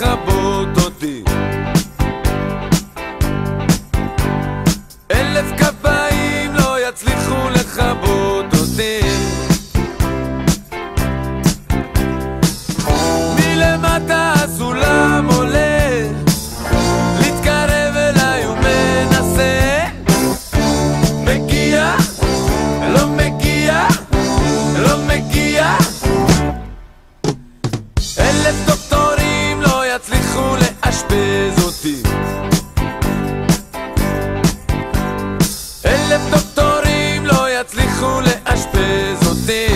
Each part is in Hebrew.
לכבות אותי. 1000 כפיים לא יצליחו לכבות אותי. מלמטה הסולם עולה, להתקרב אליי ומנסה. מגיע, לא מגיע, לא מגיע. 1000 דוקטורים לא יצליחו לאשפז אותי. 1000 דוקטורים לא יצליחו לאשפז אותי.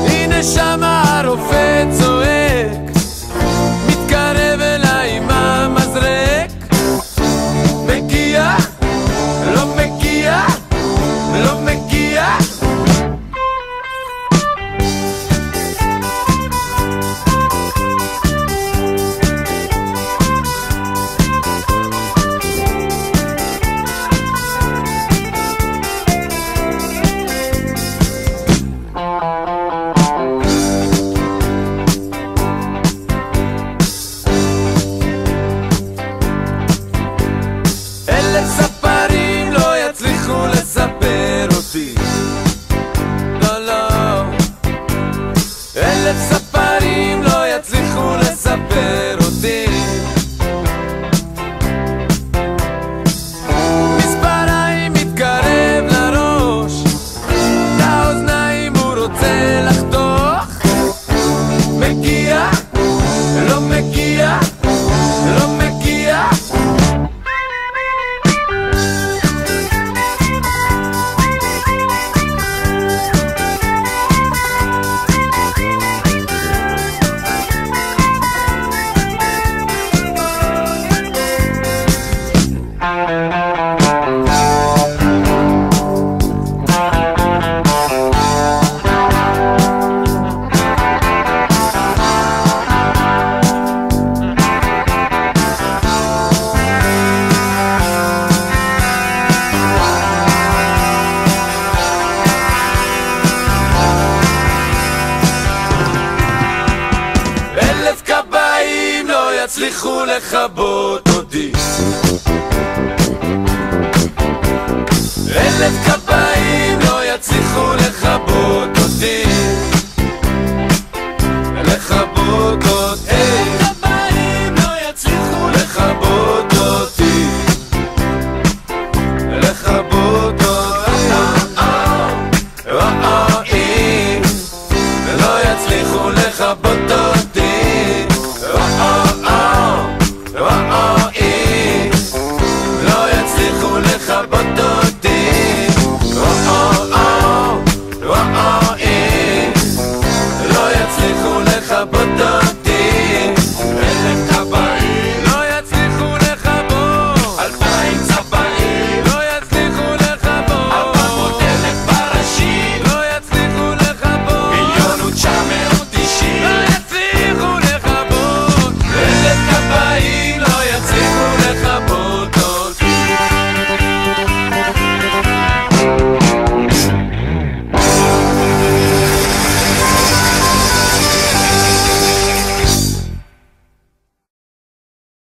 הנה שמה הרופא צועק, מתקרב אליי עם המזרק. מגיע, לא מגיע, לא מגיע. ספרים לא יצליחו לספר אותי. לא, לא. 1000 ספרים לא יצליחו לספר אותי. מספריים מתקרב לראש, לאוזניים הוא רוצה לחתוך. מגיע, לא מגיע, לא מגיע. יצליחו לכבות אותי.